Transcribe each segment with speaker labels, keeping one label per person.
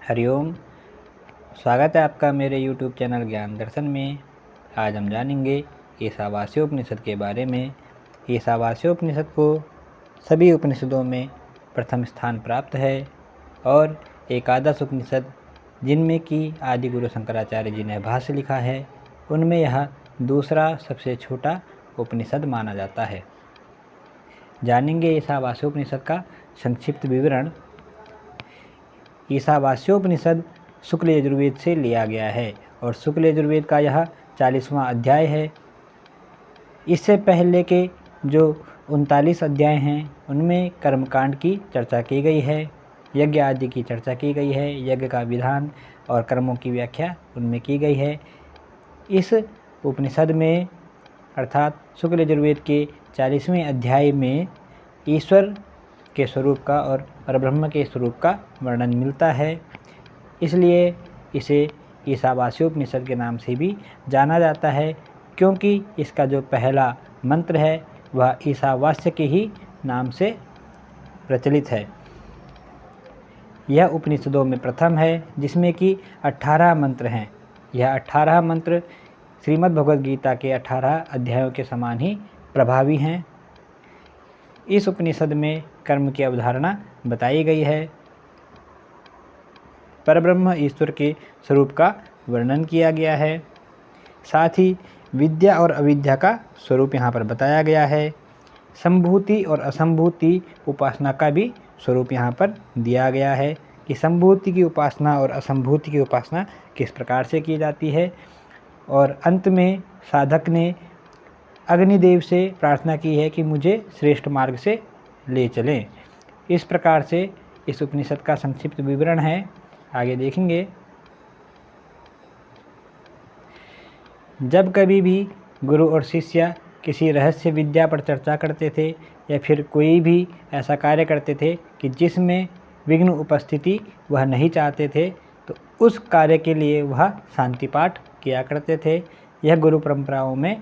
Speaker 1: हरिओम। स्वागत है आपका मेरे YouTube चैनल ज्ञान दर्शन में। आज हम जानेंगे ईशावास्योपनिषद के बारे में। ईशावास्योपनिषद को सभी उपनिषदों में प्रथम स्थान प्राप्त है और एकादश उपनिषद जिनमें कि आदि गुरु शंकराचार्य जी ने भाष्य लिखा है, उनमें यह दूसरा सबसे छोटा उपनिषद माना जाता है। जानेंगे ईशावास्योपनिषद का संक्षिप्त विवरण। ईशावास्योपनिषद शुक्ल यजुर्वेद से लिया गया है और शुक्ल यजुर्वेद का यह 40वां अध्याय है। इससे पहले के जो 39 अध्याय हैं उनमें कर्मकांड की चर्चा की गई है, यज्ञ आदि की चर्चा की गई है, यज्ञ का विधान और कर्मों की व्याख्या उनमें की गई है। इस उपनिषद में अर्थात शुक्ल यजुर्वेद के 40वें अध्याय में ईश्वर के स्वरूप का और परब्रह्म के स्वरूप का वर्णन मिलता है, इसलिए इसे ईशावास्योपनिषद के नाम से भी जाना जाता है, क्योंकि इसका जो पहला मंत्र है वह ईशावास्य के ही नाम से प्रचलित है। यह उपनिषदों में प्रथम है जिसमें कि 18 मंत्र हैं। यह 18 मंत्र श्रीमद् भगवद गीता के 18 अध्यायों के समान ही प्रभावी हैं। इस उपनिषद में कर्म की अवधारणा बताई गई है, परब्रह्म ईश्वर के स्वरूप का वर्णन किया गया है, साथ ही विद्या और अविद्या का स्वरूप यहाँ पर बताया गया है। संभूति और असंभूति उपासना का भी स्वरूप यहाँ पर दिया गया है कि संभूति की उपासना और असंभूति की उपासना किस प्रकार से की जाती है। और अंत में साधक ने अग्निदेव से प्रार्थना की है कि मुझे श्रेष्ठ मार्ग से ले चलें। इस प्रकार से इस उपनिषद का संक्षिप्त विवरण है। आगे देखेंगे। जब कभी भी गुरु और शिष्य किसी रहस्य विद्या पर चर्चा करते थे या फिर कोई भी ऐसा कार्य करते थे कि जिसमें विघ्न उपस्थिति वह नहीं चाहते थे, तो उस कार्य के लिए वह शांति पाठ किया करते थे। यह गुरु परंपराओं में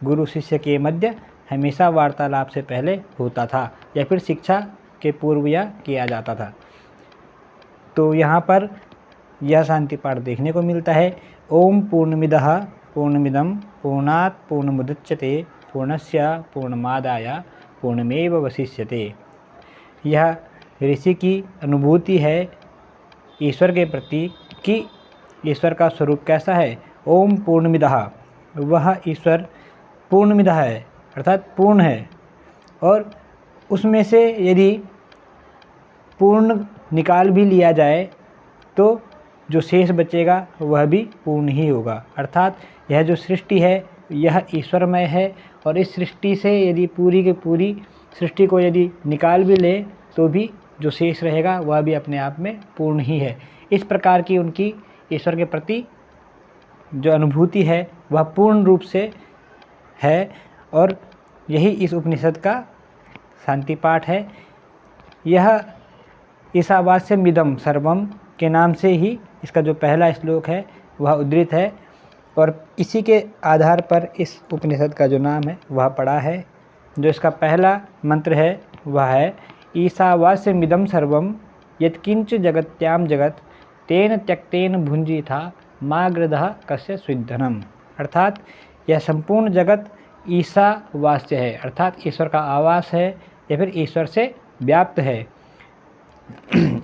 Speaker 1: गुरु शिष्य के मध्य हमेशा वार्तालाप से पहले होता था या फिर शिक्षा के पूर्व यह किया जाता था। तो यहाँ पर यह शांति पाठ देखने को मिलता है। ओम पूर्णमिदः पूर्णमिदं पूर्णात् पूर्णमुदच्यते पूर्णस्य पूर्णमादाय पूर्णमेवावशिष्यते। यह ऋषि की अनुभूति है ईश्वर के प्रति कि ईश्वर का स्वरूप कैसा है। ओम पूर्णमिदः, वह ईश्वर पूर्णमिदः है अर्थात पूर्ण है, और उसमें से यदि पूर्ण निकाल भी लिया जाए तो जो शेष बचेगा वह भी पूर्ण ही होगा। अर्थात यह जो सृष्टि है यह ईश्वरमय है, और इस सृष्टि से यदि पूरी की पूरी सृष्टि को यदि निकाल भी ले तो भी जो शेष रहेगा वह भी अपने आप में पूर्ण ही है। इस प्रकार की उनकी ईश्वर के प्रति जो अनुभूति है वह पूर्ण रूप से है, और यही इस उपनिषद का शांति पाठ है। यह ईशावास्यमिदं सर्वम के नाम से ही इसका जो पहला श्लोक है वह उद्धृत है, और इसी के आधार पर इस उपनिषद का जो नाम है वह पड़ा है। जो इसका पहला मंत्र है वह है ईशावास्यमिदं सर्वम यत्किंच जगत्याम जगत तेन त्यक्तेन भुंजीथा मा गृधः कस्य स्विद्धनम। अर्थात यह संपूर्ण जगत ईशावास्य है, अर्थात ईश्वर का आवास है या फिर ईश्वर से व्याप्त है।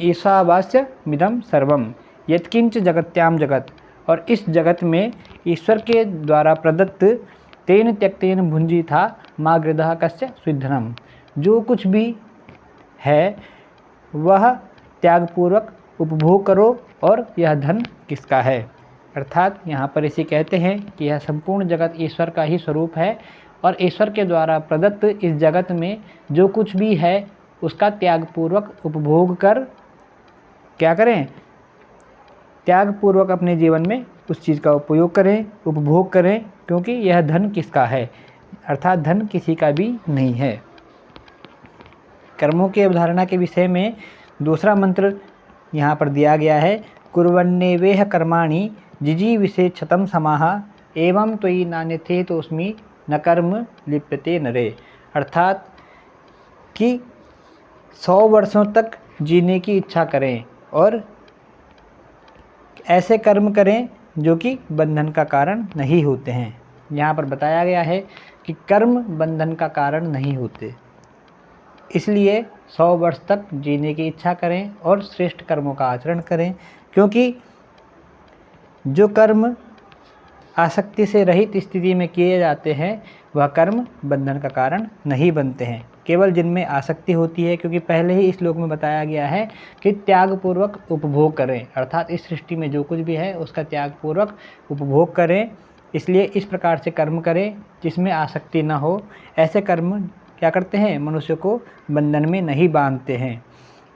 Speaker 1: ईशावास्यमिदं सर्वम यत्किंच जगत्याम जगत, और इस जगत में ईश्वर के द्वारा प्रदत्त तेन त्यक्तेन भुंजी था मा गृधः कस्य स्विद्धनम, जो कुछ भी है वह त्यागपूर्वक उपभोग करो और यह धन किसका है। अर्थात यहाँ पर इसे कहते हैं कि यह संपूर्ण जगत ईश्वर का ही स्वरूप है, और ईश्वर के द्वारा प्रदत्त इस जगत में जो कुछ भी है उसका त्यागपूर्वक उपभोग कर क्या करें, त्यागपूर्वक अपने जीवन में उस चीज़ का उपयोग करें, उपभोग करें, क्योंकि यह धन किसका है, अर्थात धन किसी का भी नहीं है। कर्मों की अवधारणा के विषय में दूसरा मंत्र यहाँ पर दिया गया है। कुर्वन्नेवेह कर्माणि जिजीविषेच्छतं समाह एवं त्वयि नान्यथे तोस्मि न कर्म लिप्यते नरे। अर्थात कि 100 वर्षों तक जीने की इच्छा करें और ऐसे कर्म करें जो कि बंधन का कारण नहीं होते हैं। यहाँ पर बताया गया है कि कर्म बंधन का कारण नहीं होते, इसलिए 100 वर्ष तक जीने की इच्छा करें और श्रेष्ठ कर्मों का आचरण करें, क्योंकि जो कर्म आसक्ति से रहित स्थिति में किए जाते हैं वह कर्म बंधन का कारण नहीं बनते हैं, केवल जिनमें आसक्ति होती है। क्योंकि पहले ही इस श्लोक में बताया गया है कि त्यागपूर्वक उपभोग करें, अर्थात इस सृष्टि में जो कुछ भी है उसका त्यागपूर्वक उपभोग करें। इसलिए इस प्रकार से कर्म करें जिसमें आसक्ति न हो। ऐसे कर्म क्या करते हैं, मनुष्य को बंधन में नहीं बांधते हैं।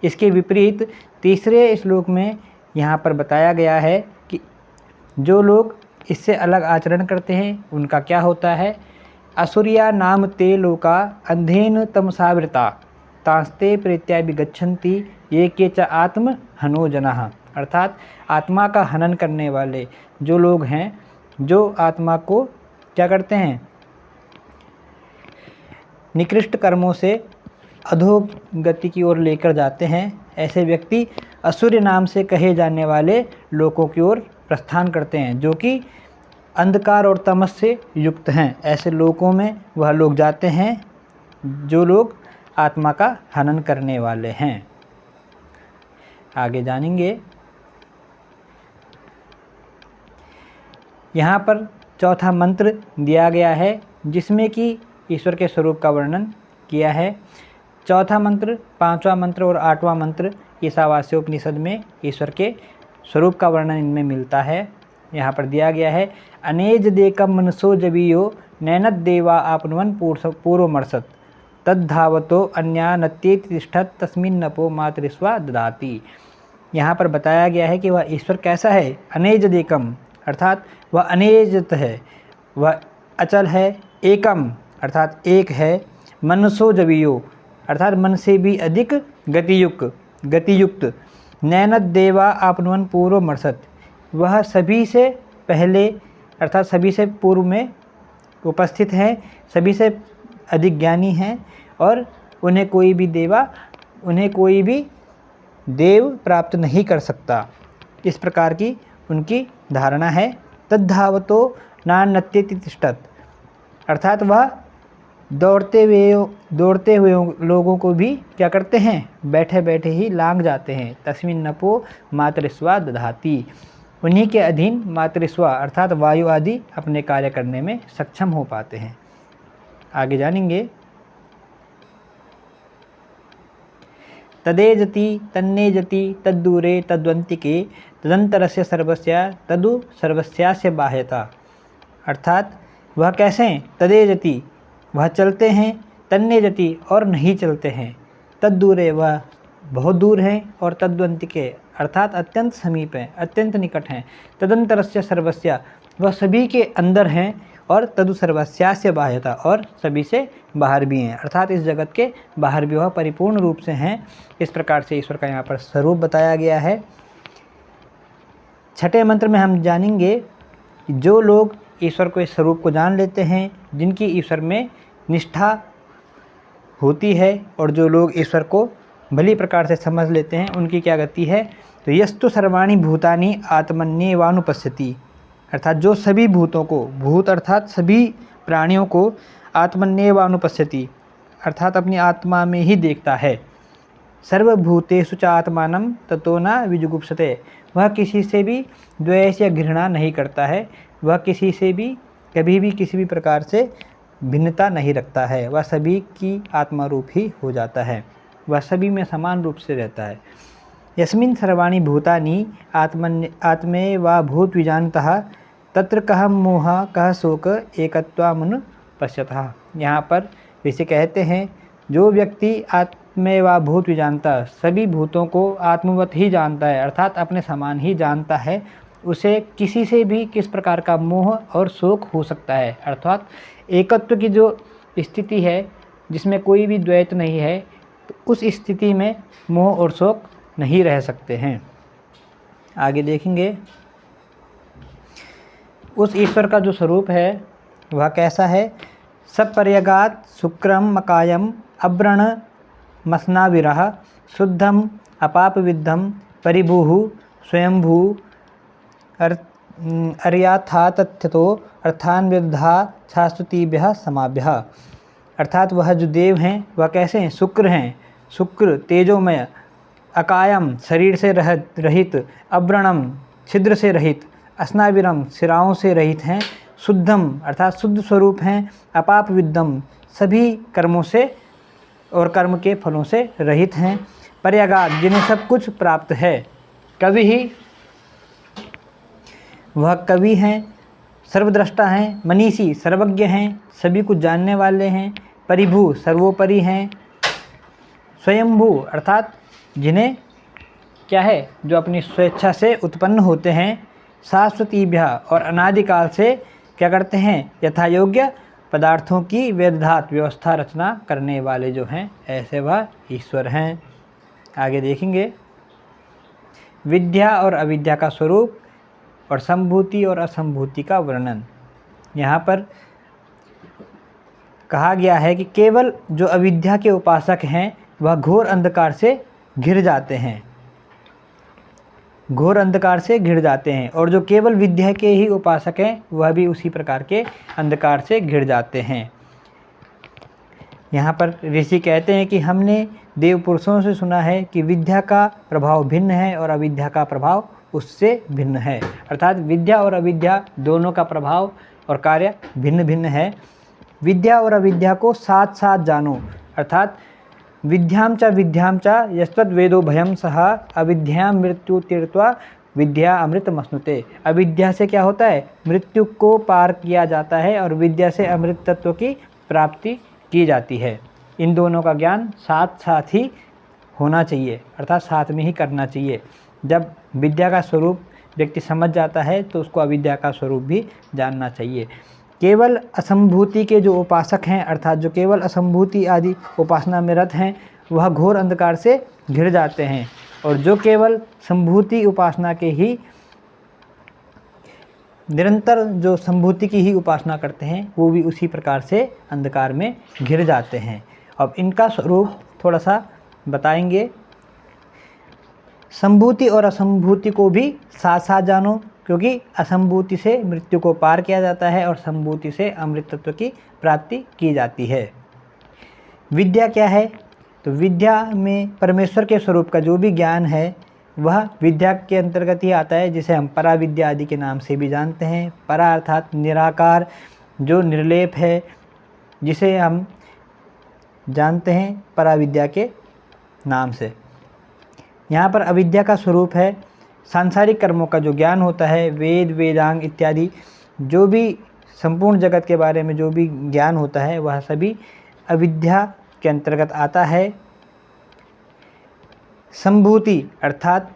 Speaker 1: इसके विपरीत तीसरे श्लोक में यहाँ पर बताया गया है कि जो लोग इससे अलग आचरण करते हैं उनका क्या होता है। असुरिया नाम ते लोका अंधेन तमसावृता तांस्ते प्रेत्या विगच्छन्ति ये के च आत्म हनो जनाः। अर्थात आत्मा का हनन करने वाले जो लोग हैं, जो आत्मा को क्या करते हैं, निकृष्ट कर्मों से अधोगति की ओर लेकर जाते हैं, ऐसे व्यक्ति असुर नाम से कहे जाने वाले लोकों की ओर प्रस्थान करते हैं, जो कि अंधकार और तमस से युक्त हैं। ऐसे लोकों में वह लोग जाते हैं जो लोग आत्मा का हनन करने वाले हैं। आगे जानेंगे। यहाँ पर चौथा मंत्र दिया गया है जिसमें कि ईश्वर के स्वरूप का वर्णन किया है। चौथा मंत्र, पांचवा मंत्र और आठवां मंत्र ईशावास्योपनिषद में ईश्वर के स्वरूप का वर्णन इनमें मिलता है। यहाँ पर दिया गया है अनेज देकम मनसो जबीयो नैनत देवा आपनुवन पूर्वमर्शत तद्धावतो अन्या नत्येति तिष्ठत तस्मिन् नपो मातृस्वा ददाति। यहाँ पर बताया गया है कि वह ईश्वर कैसा है, अनेज देकम अर्थात वह अनेजत है, वह अचल है, एकम अर्थात एक है, मनसो जबीयो अर्थात मन से भी अधिक गतियुक्त, नैनत देवा आपनुवन पूर्वमर्शत वह सभी से पहले अर्थात सभी से पूर्व में उपस्थित हैं, सभी से अधिक ज्ञानी हैं और उन्हें कोई भी देव प्राप्त नहीं कर सकता। इस प्रकार की उनकी धारणा है। तद्धावतो नान्यत्येति तिष्ठत अर्थात वह दौड़ते हुए लोगों को भी क्या करते हैं, बैठे बैठे ही लांघ जाते हैं। तस्मिन् नपो मातृस्वा दधाति उन्हीं के अधीन मातृस्वा अर्थात वायु आदि अपने कार्य करने में सक्षम हो पाते हैं। आगे जानेंगे। तदेजति तन्नेजति तद्दूरे तद्वंतिके तदंतरस्य सर्वस्य तदु सर्वस्यास्य बाह्यता अर्थात वह कैसे, तदेजति वह चलते हैं, तन्नेजति और नहीं चलते हैं, तद्दूरे वह बहुत दूर हैं और तद्वंतिके अर्थात अत्यंत समीप हैं, अत्यंत निकट हैं, तदंतरस्य सर्वस्य वह सभी के अंदर हैं और तदु सर्वस्यास्य बाह्यता और सभी से बाहर भी हैं, अर्थात इस जगत के बाहर भी वह परिपूर्ण रूप से हैं। इस प्रकार से ईश्वर का यहाँ पर स्वरूप बताया गया है। छठे मंत्र में हम जानेंगे कि जो लोग ईश्वर को इस स्वरूप को जान लेते हैं, जिनकी ईश्वर में निष्ठा होती है और जो लोग ईश्वर को भली प्रकार से समझ लेते हैं, उनकी क्या गति है। तो यस्तु सर्वाणि भूतानि आत्मन्येवानुपश्यति अर्थात जो सभी भूतों को, भूत अर्थात सभी प्राणियों को, आत्मन्येवानुपश्यति अर्थात अपनी आत्मा में ही देखता है। सर्वभूतेषु च आत्मानं ततो न विजुगुप्सते वह किसी से भी द्वेष या घृणा नहीं करता है, वह किसी से भी कभी भी किसी भी प्रकार से भिन्नता नहीं रखता है, वह सभी की आत्मा रूप ही हो जाता है, वह सभी में समान रूप से रहता है। यस्मिन् सर्वाणि भूतानि आत्मेवा भूत विजानतः तत्र कह मोह कह शोक एकत्वामुपश्यतः। यहाँ पर इसे कहते हैं जो व्यक्ति आत्मेवा भूत विजानता सभी भूतों को आत्मवत ही जानता है अर्थात अपने समान ही जानता है, उसे किसी से भी किस प्रकार का मोह और शोक हो सकता है। अर्थात एकत्व की जो स्थिति है जिसमें कोई भी द्वैत नहीं है, तो उस स्थिति में मोह और शोक नहीं रह सकते हैं। आगे देखेंगे उस ईश्वर का जो स्वरूप है वह कैसा है। सपर्यगात शुक्रम मकायम अब्रण मसनाविरह शुद्धम अपापविद्धम परिभूः स्वयंभू अर्याथा तथ्यतो अर्थान विरुद्धा शाश्वतीभ्यः समाभ्यः। अर्थात वह जो देव हैं वह कैसे हैं? शुक्र हैं। शुक्र तेजोमय, अकायम शरीर से रहित, अव्रणम छिद्र से रहित, अस्नाविरम शिराओं से रहित हैं, शुद्धम अर्थात शुद्ध स्वरूप हैं, अपाप विद्धम सभी कर्मों से और कर्म के फलों से रहित हैं, पर्यागाद जिन्हें सब कुछ प्राप्त है, कवि ही वह कवि हैं, सर्वद्रष्टा हैं, मनीषी सर्वज्ञ हैं, सभी कुछ जानने वाले हैं, परिभू सर्वोपरि हैं, स्वयंभू अर्थात जिन्हें क्या है जो अपनी स्वेच्छा से उत्पन्न होते हैं, शाश्वतीभ्य और अनादिकाल से क्या करते हैं यथा योग्य पदार्थों की वेदधात व्यवस्था रचना करने वाले जो हैं ऐसे वह ईश्वर हैं। आगे देखेंगे विद्या और अविद्या का स्वरूप और संभूति और असंभूति का वर्णन। यहाँ पर कहा गया है कि केवल जो अविद्या के उपासक हैं वह घोर अंधकार से घिर जाते हैं, घोर अंधकार से घिर जाते हैं, और जो केवल विद्या के ही उपासक हैं वह भी उसी प्रकार के अंधकार से घिर जाते हैं। यहाँ पर ऋषि कहते हैं कि हमने देव पुरुषों से सुना है कि विद्या का प्रभाव भिन्न है और अविद्या का प्रभाव उससे भिन्न है। अर्थात विद्या और अविद्या दोनों का प्रभाव और कार्य भिन्न भिन्न है। विद्या और अविद्या को साथ साथ जानो, अर्थात विद्याम च यस्तद् वेदो भयम सह अविद्याम मृत्यु तीर्थवा विद्या अमृत मश्नुते। अविद्या से क्या होता है? मृत्यु को पार किया जाता है और विद्या से अमृत तत्व की प्राप्ति की जाती है। इन दोनों का ज्ञान साथ साथ ही होना चाहिए, अर्थात साथ में ही करना चाहिए। जब विद्या का स्वरूप व्यक्ति समझ जाता है तो उसको अविद्या का स्वरूप भी जानना चाहिए। केवल असंभूति के जो उपासक हैं, अर्थात जो केवल असंभूति आदि उपासना में रत हैं, वह घोर अंधकार से घिर जाते हैं, और जो केवल संभूति उपासना के ही निरंतर जो संभूति की ही उपासना करते हैं वो भी उसी प्रकार से अंधकार में घिर जाते हैं। अब इनका स्वरूप थोड़ा सा बताएंगे। संभूति और असंभूति को भी साथ साथ जानो, क्योंकि असंभूति से मृत्यु को पार किया जाता है और संभूति से अमृत तत्व की प्राप्ति की जाती है। विद्या क्या है? तो विद्या में परमेश्वर के स्वरूप का जो भी ज्ञान है वह विद्या के अंतर्गत ही आता है, जिसे हम परा विद्या आदि के नाम से भी जानते हैं। परा अर्थात निराकार, जो निर्लेप है, जिसे हम जानते हैं परा विद्या के नाम से। यहाँ पर अविद्या का स्वरूप है सांसारिक कर्मों का जो ज्ञान होता है, वेद वेदांग इत्यादि जो भी संपूर्ण जगत के बारे में जो भी ज्ञान होता है वह सभी अविद्या के अंतर्गत आता है। संभूति अर्थात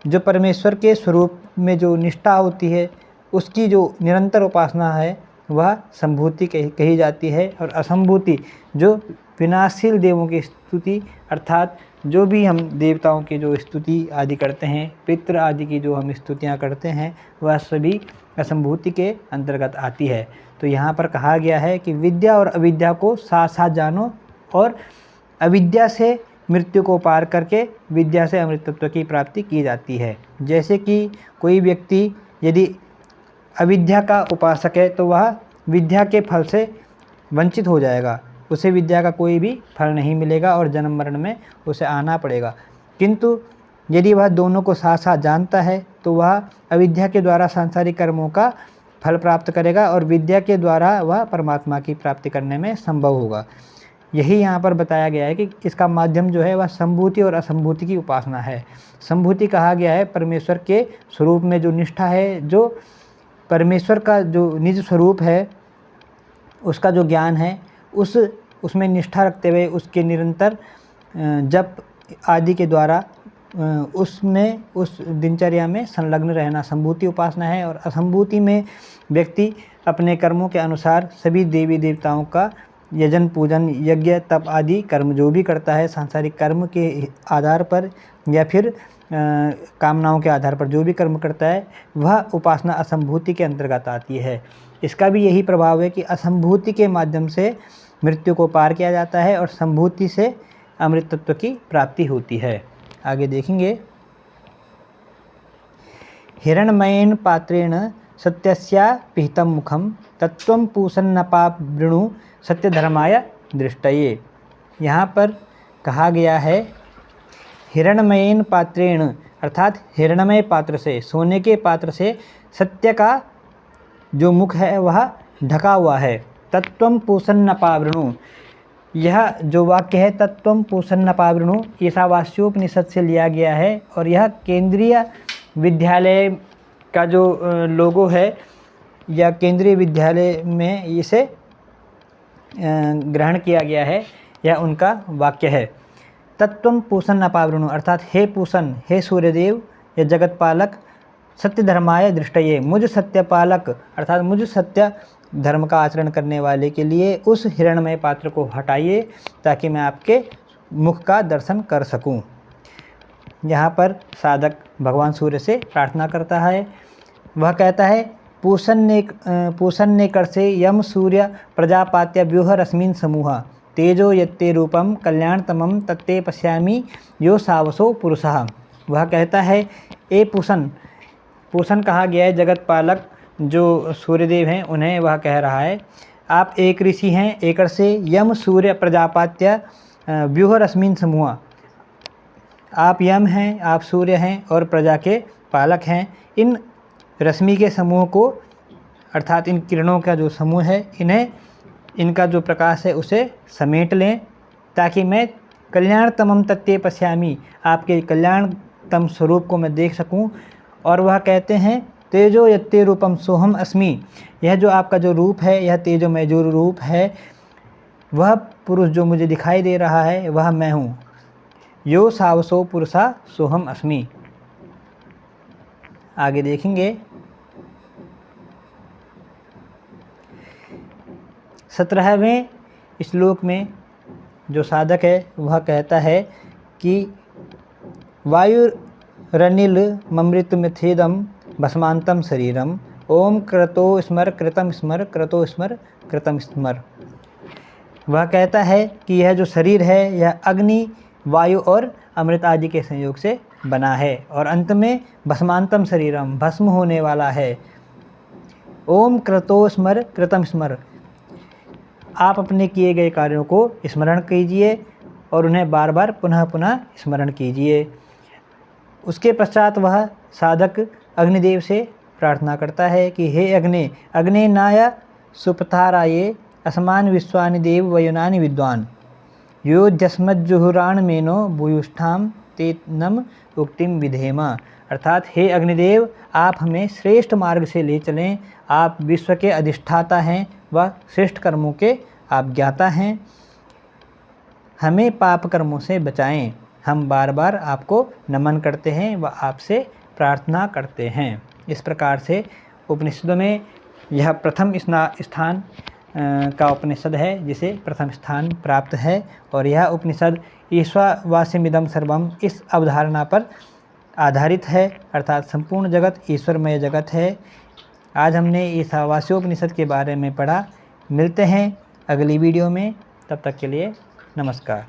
Speaker 1: जो परमेश्वर के स्वरूप में जो निष्ठा होती है उसकी जो निरंतर उपासना है वह संभूति कही जाती है। और असंभूति जो विनाशशील देवों की स्तुति, अर्थात जो भी हम देवताओं की जो स्तुति आदि करते हैं, पितृ आदि की जो हम स्तुतियाँ करते हैं, वह सभी असंभूति के अंतर्गत आती है। तो यहाँ पर कहा गया है कि विद्या और अविद्या को साथ साथ जानो, और अविद्या से मृत्यु को पार करके विद्या से अमृत तत्व की प्राप्ति की जाती है। जैसे कि कोई व्यक्ति यदि अविद्या का उपासक है तो वह विद्या के फल से वंचित हो जाएगा, उसे विद्या का कोई भी फल नहीं मिलेगा और जन्म मरण में उसे आना पड़ेगा। किंतु यदि वह दोनों को साथ साथ जानता है तो वह अविद्या के द्वारा सांसारिक कर्मों का फल प्राप्त करेगा और विद्या के द्वारा वह परमात्मा की प्राप्ति करने में संभव होगा। यही यहाँ पर बताया गया है कि इसका माध्यम जो है वह संभूति और असंभूति की उपासना है। संभूति कहा गया है परमेश्वर के स्वरूप में जो निष्ठा है, जो परमेश्वर का जो निज स्वरूप है उसका जो ज्ञान है, उसमें निष्ठा रखते हुए उसके निरंतर जप आदि के द्वारा उसमें उस दिनचर्या में संलग्न रहना संभूति उपासना है। और असंभूति में व्यक्ति अपने कर्मों के अनुसार सभी देवी देवताओं का यजन पूजन यज्ञ तप आदि कर्म जो भी करता है, सांसारिक कर्म के आधार पर या फिर कामनाओं के आधार पर जो भी कर्म करता है वह उपासना असंभूति के अंतर्गत आती है। इसका भी यही प्रभाव है कि असंभूति के माध्यम से मृत्यु को पार किया जाता है और संभूति से अमृत तत्व की प्राप्ति होती है। आगे देखेंगे। हिरण्मयेन पात्रेण सत्यस्या पिहितं मुखम तत्त्वं पूषन्नपावृणु सत्यधर्माय दृष्टये। यहाँ पर कहा गया है हिरण्मयेन पात्रेण, अर्थात हिरण्मय पात्र से, सोने के पात्र से सत्य का जो मुख है वह ढका हुआ है। तत्त्वं पूषन्नपावृणु, यह जो वाक्य है तत्त्वं पूषन्नपावृणु ईशावास्योपनिषद से लिया गया है और यह केंद्रीय विद्यालय का जो लोगो है या केंद्रीय विद्यालय में इसे ग्रहण किया गया है, यह उनका वाक्य है। तत्त्वं पूषन्नपावृणु अर्थात हे पूषण, हे सूर्यदेव या जगतपालक, सत्य धर्माय दृष्टये, मुझ सत्यपालक अर्थात मुझ सत्य धर्म का आचरण करने वाले के लिए उस हिरण्मय पात्र को हटाइए ताकि मैं आपके मुख का दर्शन कर सकूं। यहाँ पर साधक भगवान सूर्य से प्रार्थना करता है। वह कहता है पूषण ने कर से यम सूर्य प्रजापात्य व्यूह रश्मिन समूह तेजो यत्ते रूपम कल्याणतमम तत्ते पश्यामि यो सावसो पुरुषः। वह कहता है ए पूषण, पूषण कहा गया है जगत पालक जो सूर्यदेव हैं उन्हें वह कह रहा है आप एक ऋषि हैं, एकड़ से यम सूर्य प्रजापात्य व्यूह रश्मिन समूह, आप यम हैं, आप सूर्य हैं और प्रजा के पालक हैं। इन रश्मि के समूह को अर्थात इन किरणों का जो समूह है इन्हें, इनका जो प्रकाश है उसे समेट लें ताकि मैं कल्याणतमम तत्ते पश्यामि, आपके कल्याणतम स्वरूप को मैं देख सकूं। और वह कहते हैं तेजो यत्ते रूपम सोहम अस्मि, यह जो आपका जो रूप है यह तेजोमय जो रूप है, वह पुरुष जो मुझे दिखाई दे रहा है वह मैं हूँ। यो सावसो पुरुषा सोहम अस्मि। आगे देखेंगे 17वें श्लोक में जो साधक है वह कहता है कि वायुरनिल ममृतमिथेदम भस्मांतम शरीरम ओम क्रतो स्मर कृतम स्मर क्रतो स्मर कृतम स्मर। वह कहता है कि यह जो शरीर है यह अग्नि, वायु और अमृत आदि के संयोग से बना है और अंत में भस्मांतम शरीरम, भस्म होने वाला है। ओम क्रतो स्मर कृतम स्मर, आप अपने किए गए कार्यों को स्मरण कीजिए और उन्हें बार बार पुनः पुनः स्मरण कीजिए। उसके पश्चात वह साधक अग्निदेव से प्रार्थना करता है कि हे अग्नि, अग्ने नाय सुपथाराये असमान विश्वानि देव वयुनानि विद्वान यो जस्मज्जुहुराण मेनो भूयुष्ठाम ते नम उक्तिम विधेम। अर्थात हे अग्निदेव, आप हमें श्रेष्ठ मार्ग से ले चलें, आप विश्व के अधिष्ठाता हैं व श्रेष्ठ कर्मों के आप ज्ञाता हैं, हमें पाप कर्मों से बचाएं। हम बार बार आपको नमन करते हैं व आपसे प्रार्थना करते हैं। इस प्रकार से उपनिषदों में यह प्रथम स्थान का उपनिषद है जिसे प्रथम स्थान प्राप्त है और यह उपनिषद ईश्वरवास्यमिदं सर्वम इस अवधारणा पर आधारित है, अर्थात संपूर्ण जगत ईश्वरमय जगत है। आज हमने ईशावास्योपनिषद के बारे में पढ़ा। मिलते हैं अगली वीडियो में, तब तक के लिए नमस्कार।